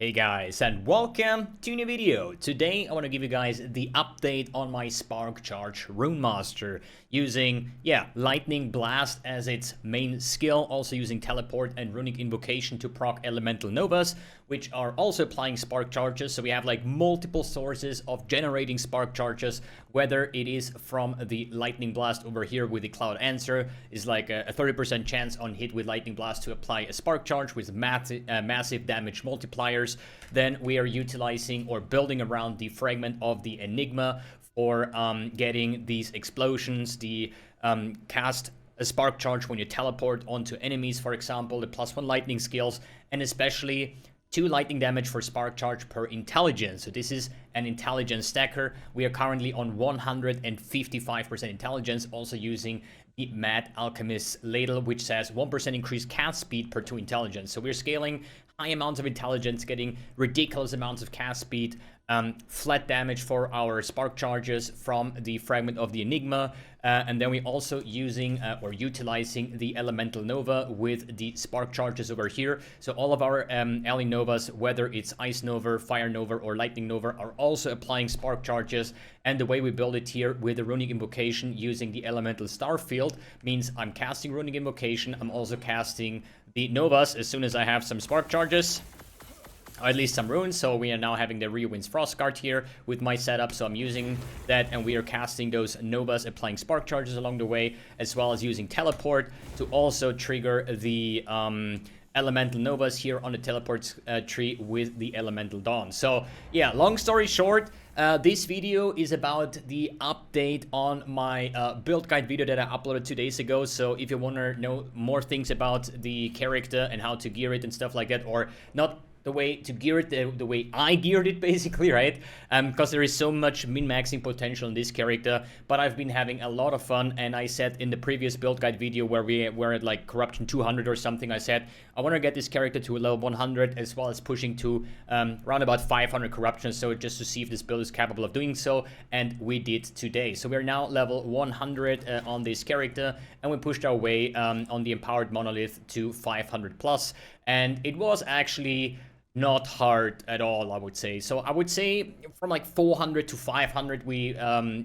Hey guys, and welcome to a new video. Today I want to give you guys the update on my Spark Charge Runemaster using, Lightning Blast as its main skill, also using Teleport and Runic Invocation to proc Elemental Novas, which are also applying Spark Charges. So we have like multiple sources of generating Spark Charges, whether it is from the Lightning Blast over here with the Cloud Answer, is like a 30% chance on hit with Lightning Blast to apply a Spark Charge with massive damage multipliers. Then we are utilizing or building around the fragment of the Enigma for getting these explosions, the cast a Spark Charge when you teleport onto enemies, for example, the +1 lightning skills, and especially 2 lightning damage for Spark Charge per intelligence. So this is an intelligence stacker. We are currently on 155% intelligence, also using the Mad Alchemist's Ladle, which says 1% increased cast speed per 2 intelligence. So we're scaling high amounts of intelligence, getting ridiculous amounts of cast speed, flat damage for our Spark Charges from the fragment of the Enigma, and then we're also using or utilizing the Elemental Nova with the Spark Charges over here. So all of our Ele Novas, whether it's Ice Nova, Fire Nova, or Lightning Nova, are also applying Spark Charges. And the way we build it here with the Runic Invocation using the Elemental Star Field means I'm casting Runic Invocation, I'm also casting the Novas as soon as I have some Spark Charges, or at least some runes. So we are now having the Riowind's Frostguard here with my setup, so I'm using that, and we are casting those Novas, applying Spark Charges along the way, as well as using Teleport to also trigger the Elemental Novas here on the Teleport tree with the Elemental Dawn. So yeah, long story short, this video is about the update on my build guide video that I uploaded 2 days ago. So if you want to know more things about the character and how to gear it and stuff like that, or not the way to gear it, the way I geared it basically, right? Because there is so much min-maxing potential in this character, but I've been having a lot of fun, and I said in the previous build guide video where we were at like corruption 200 or something, I said I want to get this character to a level 100 as well as pushing to around about 500 corruptions, so just to see if this build is capable of doing so, and we did today. So we're now level 100 on this character, and we pushed our way on the Empowered Monolith to 500 plus, and it was actually not hard at all, I would say. So I would say from like 400 to 500 we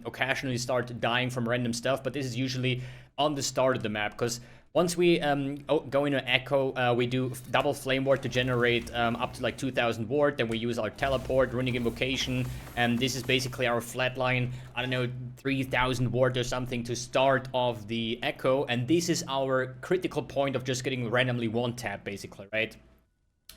occasionally start dying from random stuff, but this is usually on the start of the map, because once we go into Echo, we do double Flame Ward to generate up to like 2000 ward, then we use our Teleport, Runic Invocation, and this is basically our flatline, I don't know, 3000 ward or something to start off the Echo, and this is our critical point of just getting randomly one tap basically, right?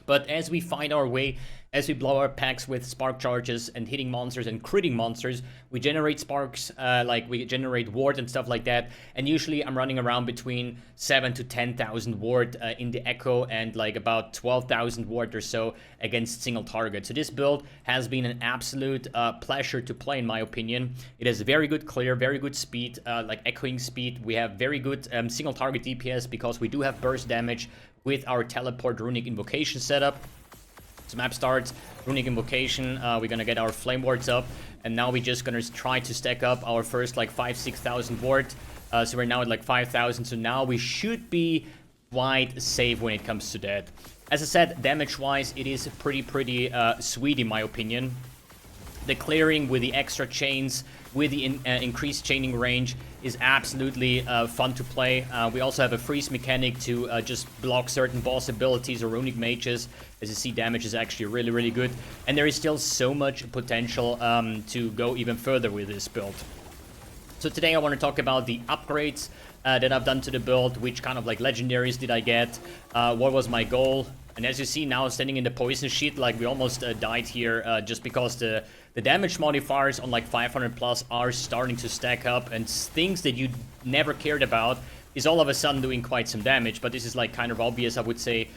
But as we find our way, as we blow our packs with Spark Charges and hitting monsters and critting monsters, we generate sparks, like we generate ward and stuff like that. And usually I'm running around between 7 to 10,000 ward in the Echo, and like about 12,000 ward or so against single target. So this build has been an absolute pleasure to play in my opinion. It has very good clear, very good speed, like echoing speed. We have very good single target DPS because we do have burst damage with our Teleport Runic Invocation setup. So map starts, Runic Invocation, we're gonna get our Flame Wards up, and now we're just gonna try to stack up our first like 5,000-6,000 ward. So we're now at like 5,000, so now we should be quite safe when it comes to that. As I said, damage-wise, it is pretty sweet in my opinion. The clearing with the extra chains, with the increased chaining range is absolutely fun to play. We also have a freeze mechanic to just block certain boss abilities or runic mages. As you see, damage is actually really good. And there is still so much potential to go even further with this build. So today I want to talk about the upgrades that I've done to the build, which kind of like legendaries did I get, what was my goal. And as you see now, standing in the poison sheet, like we almost died here just because the damage modifiers on like 500 plus are starting to stack up, and things that you never cared about is all of a sudden doing quite some damage. But this is like kind of obvious, I would say,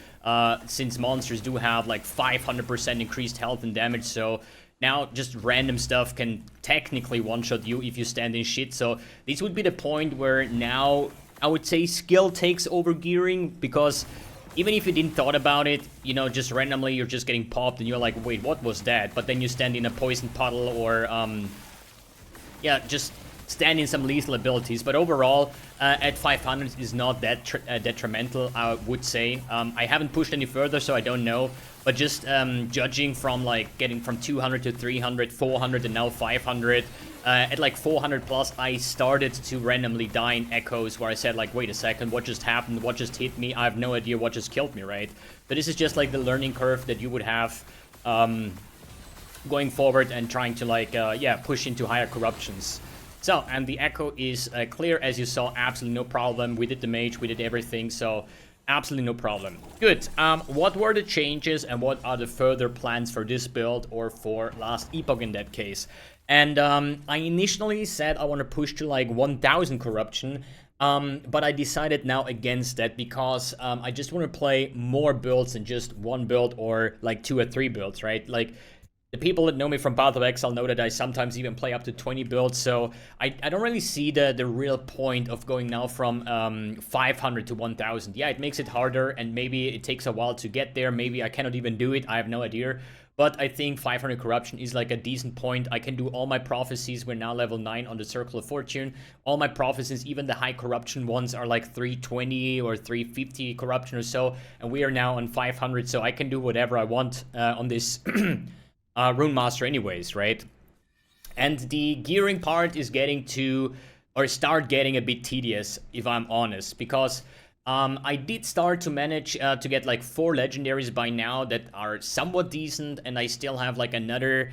since monsters do have like 500% increased health and damage. So now just random stuff can technically one-shot you if you stand in shit. So this would be the point where now I would say skill takes over gearing, because even if you didn't thought about it, you know, just randomly you're just getting popped and you're like, wait, what was that? But then you stand in a poison puddle or, yeah, just stand in some lethal abilities. But overall, at 500 is not that detrimental, I would say. I haven't pushed any further, so I don't know But just judging from like getting from 200 to 300, 400, and now 500, at like 400 plus, I started to randomly die in echoes where I said like, wait a second, what just happened? What just hit me? I have no idea what just killed me, right? But this is just like the learning curve that you would have going forward and trying to like, yeah, push into higher corruptions. So, and the echo is clear, as you saw, absolutely no problem. We did the mage, we did everything, so absolutely no problem. Good. What were the changes and what are the further plans for this build or for last Epoch in that case? And I initially said I want to push to like 1000 corruption, but I decided now against that because I just want to play more builds than just one build or like 2 or 3 builds, right? Like, the people that know me from Path of Exile know that I sometimes even play up to 20 builds, so I don't really see the real point of going now from 500 to 1000. Yeah, it makes it harder, and maybe it takes a while to get there. Maybe I cannot even do it. I have no idea. But I think 500 corruption is like a decent point. I can do all my prophecies. We're now level 9 on the Circle of Fortune. All my prophecies, even the high corruption ones, are like 320 or 350 corruption or so. And we are now on 500, so I can do whatever I want on this Runemaster anyways, right? And the gearing part is getting to, or start getting a bit tedious, if I'm honest, because I did start to manage to get like 4 legendaries by now that are somewhat decent, and I still have like another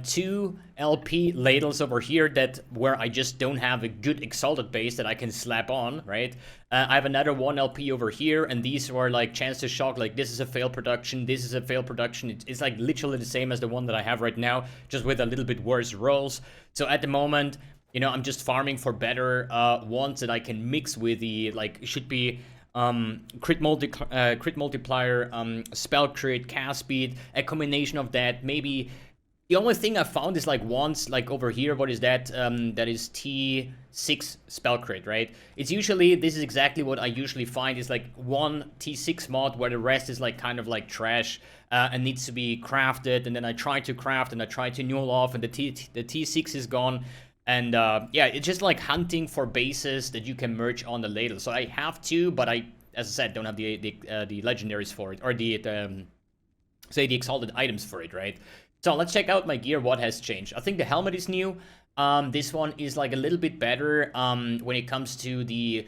2 LP ladles over here that where I just don't have a good exalted base that I can slap on, right? I have another 1 LP over here, and these were like chance to shock, like this is a failed production, this is a failed production. It's like literally the same as the one that I have right now, just with a little bit worse rolls. So at the moment, you know, I'm just farming for better ones that I can mix with the, like, it should be crit multiplier, spell crit, cast speed, a combination of that. Maybe the only thing I found is like once, like over here, what is that? That is T6 spell crit, right? It's usually, this is exactly what I usually find, is like one T6 mod where the rest is like kind of like trash and needs to be crafted, and then I try to craft and I try to null off, and the T6 is gone. And yeah, it's just like hunting for bases that you can merge on the ladle. So I have to, but I, as I said, don't have the legendaries for it, or the say the exalted items for it, right? So let's check out my gear, what has changed. I think the helmet is new. This one is like a little bit better when it comes to the...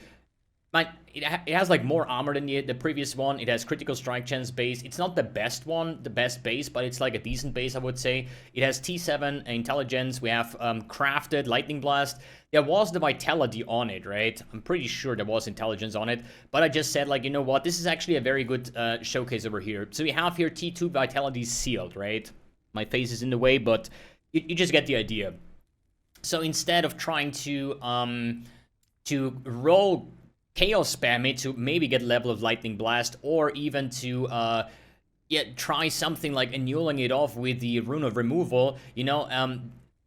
It has like more armor than the previous one. It has critical strike chance base. It's not the best one, the best base, but it's like a decent base, I would say. It has T7 intelligence. We have crafted lightning blast. There was the vitality on it, right? I'm pretty sure there was intelligence on it, but I just said, like, you know what? This is actually a very good showcase over here. So we have here T2 vitality sealed, right? My face is in the way, but you just get the idea. So instead of trying to roll chaos spam it to maybe get level of lightning blast, or even to yeah, try something like annuling it off with the rune of removal, you know,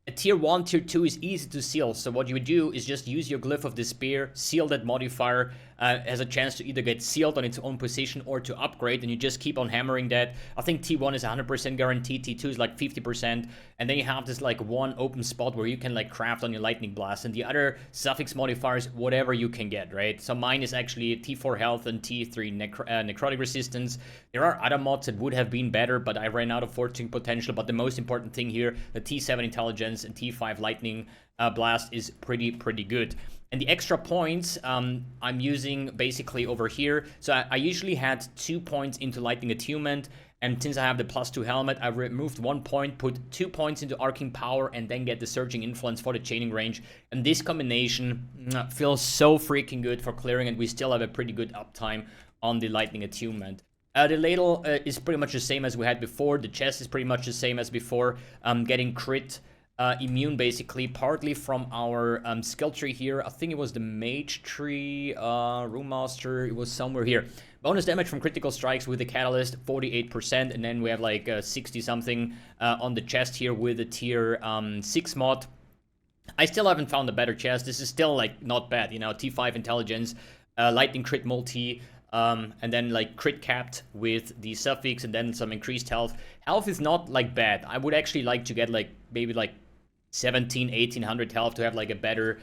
a tier 1, tier 2 is easy to seal, so what you would do is just use your Glyph of Despair, seal that modifier, has a chance to either get sealed on its own position or to upgrade, and you just keep on hammering that. I think T1 is 100% guaranteed, T2 is like 50%, and then you have this like one open spot where you can like craft on your Lightning Blast, and the other suffix modifiers, whatever you can get, right? So mine is actually T4 health and T3 necrotic resistance. There are other mods that would have been better, but I ran out of fortune potential, but the most important thing here, the T7 intelligence and T5 lightning blast is pretty good. And the extra points I'm using basically over here. So I usually had 2 points into lightning attunement, and since I have the +2 helmet, I removed 1 point, put 2 points into arcing power, and then get the surging influence for the chaining range. And this combination feels so freaking good for clearing, and we still have a pretty good uptime on the lightning attunement. The ladle is pretty much the same as we had before. The chest is pretty much the same as before. Getting crit immune basically, partly from our skill tree here. I think it was the mage tree, Runemaster, it was somewhere here. Bonus damage from critical strikes with the catalyst, 48%, and then we have like 60 something on the chest here with the tier 6 mod. I still haven't found a better chest. This is still like not bad, you know, T5 intelligence, lightning crit multi, and then like crit capped with the suffix, and then some increased health. Health is not like bad. I would actually like to get like maybe like 1800 health to have like a better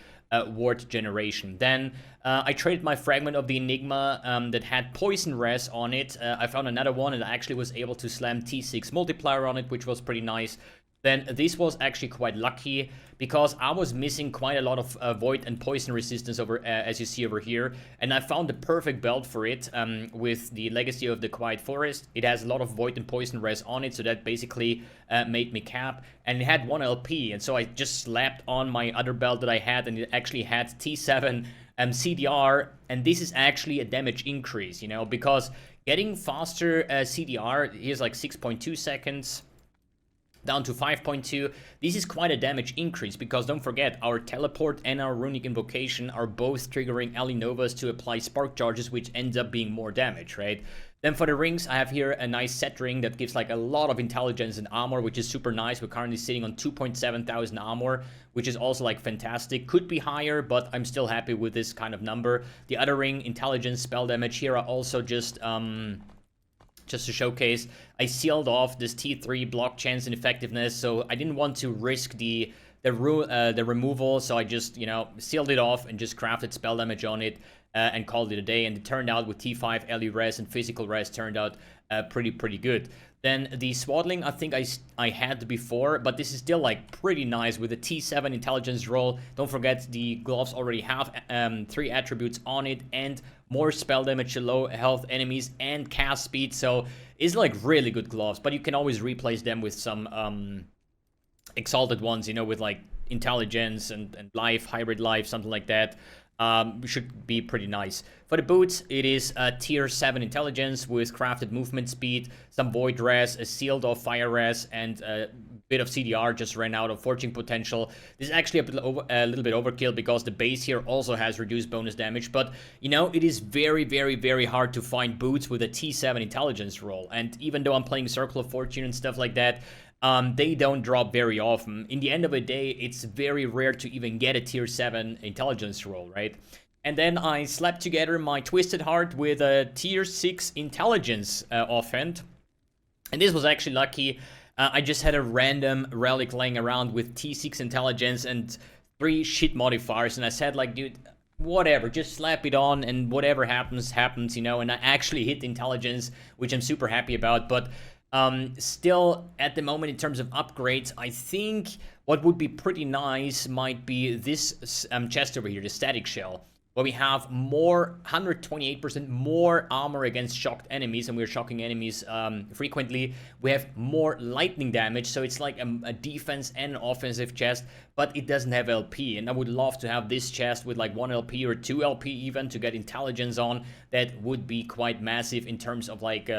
ward generation. Then I traded my fragment of the Enigma that had poison res on it. I found another one and I actually was able to slam T6 multiplier on it, which was pretty nice. Then this was actually quite lucky because I was missing quite a lot of void and poison resistance over, as you see over here, and I found the perfect belt for it with the Legacy of the Quiet Forest. It has a lot of void and poison res on it, so that basically made me cap, and it had 1 LP, and so I just slapped on my other belt that I had, and it actually had T7 CDR, and this is actually a damage increase, you know, because getting faster CDR, here's like 6.2 seconds, down to 5.2. This is quite a damage increase because don't forget, our teleport and our runic invocation are both triggering Ali Novas to apply spark charges, which ends up being more damage, right? Then for the rings, I have here a nice set ring that gives like a lot of intelligence and armor, which is super nice. We're currently sitting on 2.7 thousand armor, which is also like fantastic. Could be higher, but I'm still happy with this kind of number. The other ring, intelligence, spell damage, here are also just to showcase, I sealed off this T3 block chance and effectiveness, so I didn't want to risk the removal, so I just, you know, sealed it off and just crafted spell damage on it and called it a day, and it turned out with T5 LE res and physical res turned out pretty good. Then the swaddling, I think I had before, but this is still like pretty nice with a T7 intelligence roll. Don't forget the gloves already have 3 attributes on it and more spell damage to low health enemies and cast speed, so it's like really good gloves, but you can always replace them with some exalted ones, you know, with like intelligence and life, hybrid life, something like that. Should be pretty nice. For the boots, it is tier 7 intelligence with crafted movement speed, some void res, a sealed off fire res, and a bit of CDR. Just ran out of forging potential. This is actually a little bit overkill because the base here also has reduced bonus damage, but you know, it is very hard to find boots with a T7 intelligence roll, and even though I'm playing Circle of Fortune and stuff like that, they don't drop very often. In the end of the day, it's very rare to even get a tier 7 intelligence roll, right? And then I slapped together my Twisted Heart with a tier 6 intelligence offhand. And this was actually lucky. I just had a random relic laying around with T6 intelligence and 3 shit modifiers, and I said like, dude, whatever, just slap it on and whatever happens, happens, you know, and I actually hit intelligence, which I'm super happy about, but still, at the moment, in terms of upgrades, I think what would be pretty nice might be this chest over here, the Static Shell, where we have more, 128% more armor against shocked enemies, and we're shocking enemies frequently. We have more lightning damage, so it's like a defense and an offensive chest, but it doesn't have LP, and I would love to have this chest with like 1 LP or 2 LP even to get intelligence on. That would be quite massive in terms of like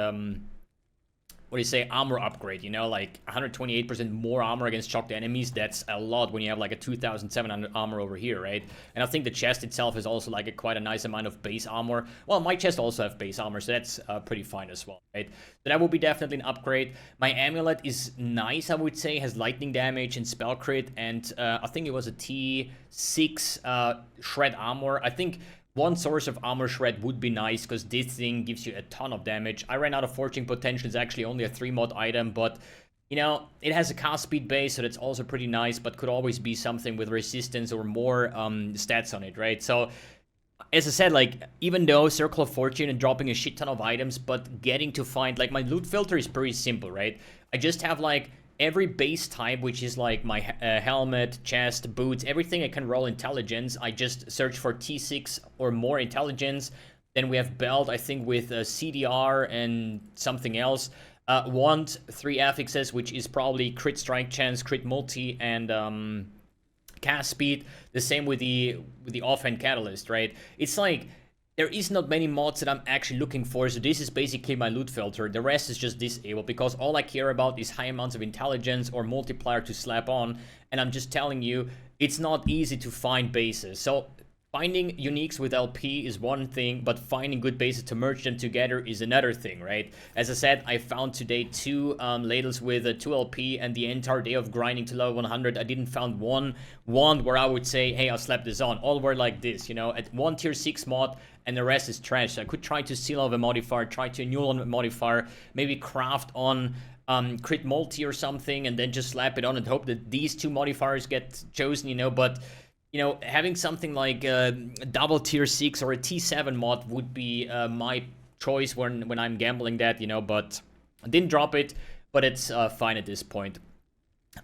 what do you say, armor upgrade, you know, like 128% more armor against shocked enemies. That's a lot when you have like a 2,700 armor over here, right? And I think the chest itself is also like quite a nice amount of base armor. Well, my chest also have base armor, so that's pretty fine as well, right? So that will be definitely an upgrade. My amulet is nice, I would say, has lightning damage and spell crit, and I think it was a T6 shred armor. I think one source of armor shred would be nice, because this thing gives you a ton of damage. I ran out of forging potential. It's actually only a 3-mod item, but, you know, it has a cast speed base, so that's also pretty nice, but could always be something with resistance or more stats on it, right? So, as I said, like, even though Circle of Fortune and dropping a shit ton of items, but getting to find, like, my loot filter is pretty simple, right? I just have, like, every base type, which is like my helmet, chest, boots, everything I can roll intelligence. I just search for T6 or more intelligence. Then we have belt, I think, with CDR and something else. Wand, 3 affixes, which is probably crit strike chance, crit multi, and cast speed. The same with the offhand catalyst, right? It's like, there is not many mods that I'm actually looking for, so this is basically my loot filter. The rest is just disabled, because all I care about is high amounts of intelligence or multiplier to slap on, and I'm just telling you, it's not easy to find bases. So finding uniques with LP is one thing, but finding good bases to merge them together is another thing, right? As I said, I found today 2 ladles with 2 LP, and the entire day of grinding to level 100, I didn't find one wand where I would say, hey, I'll slap this on. All were like this, you know, at 1 tier 6 mod, and the rest is trash. So I could try to seal off a modifier, try to annul on a modifier, maybe craft on crit multi or something, and then just slap it on and hope that these two modifiers get chosen, you know. But you know, having something like a double tier 6 or a T7 mod would be my choice when I'm gambling that, you know. But I didn't drop it, but it's fine at this point.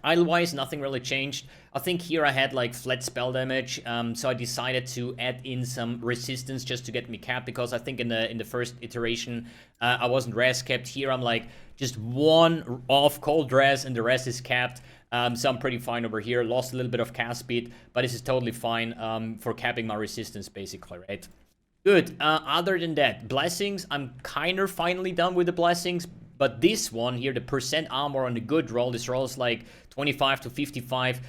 Idle-wise, nothing really changed. I think here I had like flat spell damage, so I decided to add in some resistance just to get me capped, because I think in the first iteration I wasn't res capped. Here I'm like just one off cold res and the rest is capped. So I'm pretty fine over here. Lost a little bit of cast speed, but this is totally fine for capping my resistance basically, right? Good. Other than that, blessings, I'm kind of finally done with the blessings. But this one here, the percent armor on the good roll, this roll is like 25 to 55.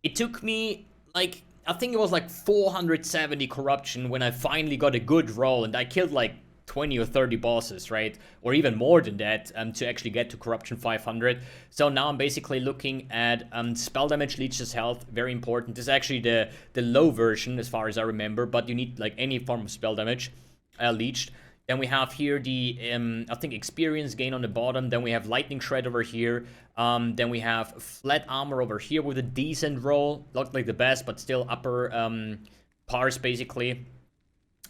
It took me like, I think it was like 470 corruption when I finally got a good roll, and I killed like 20 or 30 bosses, right? Or even more than that to actually get to corruption 500. So now I'm basically looking at spell damage leeches health, very important. This is actually the low version as far as I remember, but you need like any form of spell damage leeched. Then we have here the, I think, experience gain on the bottom. Then we have lightning shred over here. Then we have flat armor over here with a decent roll. Not like the best, but still upper pars, basically.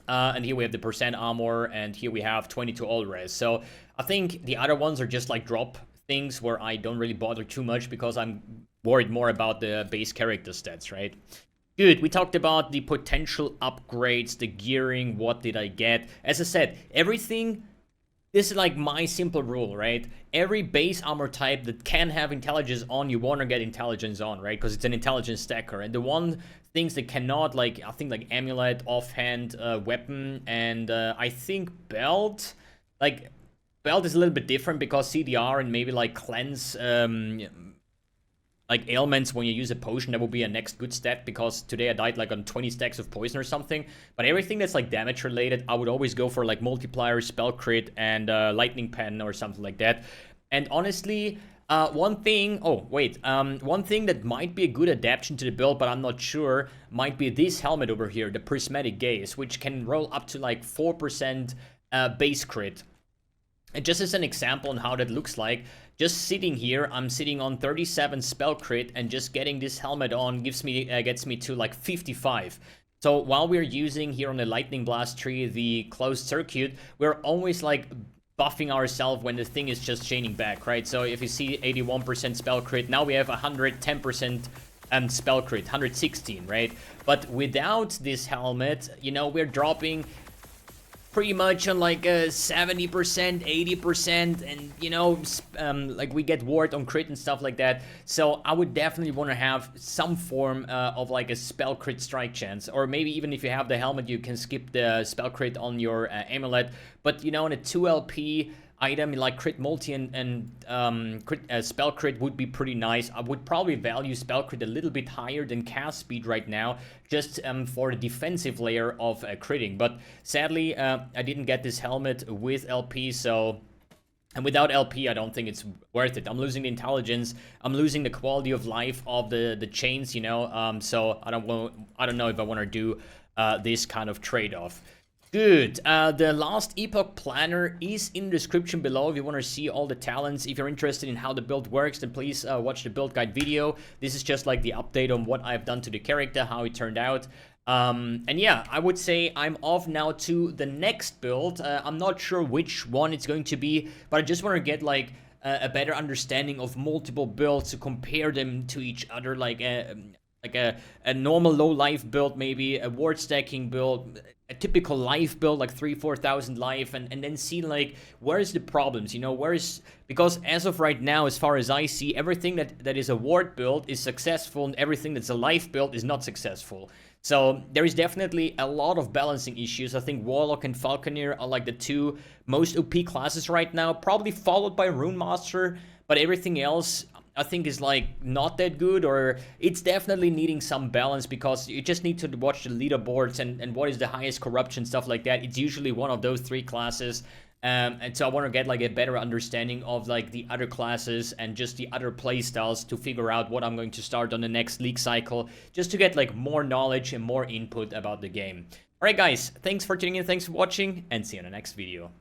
And here we have the percent armor, and here we have 22 all res. So I think the other ones are just like drop things where I don't really bother too much because I'm worried more about the base character stats, right? Good, we talked about the potential upgrades, the gearing, what did I get. As I said, everything, this is like my simple rule, right? Every base armor type that can have intelligence on, you want to get intelligence on, right? Because it's an intelligence stacker. And the one things that cannot, like, I think like amulet, offhand, weapon, and I think belt. Like, belt is a little bit different because CDR and maybe like cleanse, like ailments when you use a potion, that will be a next good stat, because today I died like on 20 stacks of poison or something. But everything that's like damage related, I would always go for like multiplier, spell crit, and lightning pen or something like that. And honestly, one thing that might be a good adaptation to the build, but I'm not sure, might be this helmet over here, the prismatic gaze, which can roll up to like 4% base crit. And just as an example on how that looks like, just sitting here, I'm sitting on 37 spell crit, and just getting this helmet on gets me to like 55. So while we're using here on the lightning blast tree the closed circuit, we're always like buffing ourselves when the thing is just chaining back, right? So if you see 81% spell crit, now we have 110% spell crit, 116, right? But without this helmet, you know, we're dropping pretty much on like 70%, 80%, and you know, like we get ward on crit and stuff like that. So I would definitely want to have some form of like a spell crit strike chance, or maybe even if you have the helmet, you can skip the spell crit on your amulet. But you know, in a 2LP item like crit multi and spell crit would be pretty nice. I would probably value spell crit a little bit higher than cast speed right now, just for the defensive layer of critting. But sadly, I didn't get this helmet with LP, so... And without LP, I don't think it's worth it. I'm losing the intelligence. I'm losing the quality of life of the chains, you know. So I don't know if I want to do this kind of trade-off. Good. The last Epoch planner is in the description below if you want to see all the talents. If you're interested in how the build works, then please watch the build guide video. This is just like the update on what I've done to the character, how it turned out. And yeah, I would say I'm off now to the next build. I'm not sure which one it's going to be, but I just want to get like a better understanding of multiple builds to compare them to each other, like a normal low life build, maybe a ward stacking build, a typical life build like 3,000-4,000 life, and then see like where's the problems, you know, because as of right now, as far as I see, everything that is a ward build is successful, and everything that's a life build is not successful. So there is definitely a lot of balancing issues. I think Warlock and Falconeer are like the two most OP classes right now, probably followed by Runemaster, but everything else I think is like not that good, or it's definitely needing some balance, because you just need to watch the leaderboards and what is the highest corruption, stuff like that. It's usually one of those three classes. And so I want to get like a better understanding of like the other classes and just the other playstyles to figure out what I'm going to start on the next league cycle, just to get like more knowledge and more input about the game. Alright guys, thanks for tuning in, thanks for watching, and see you in the next video.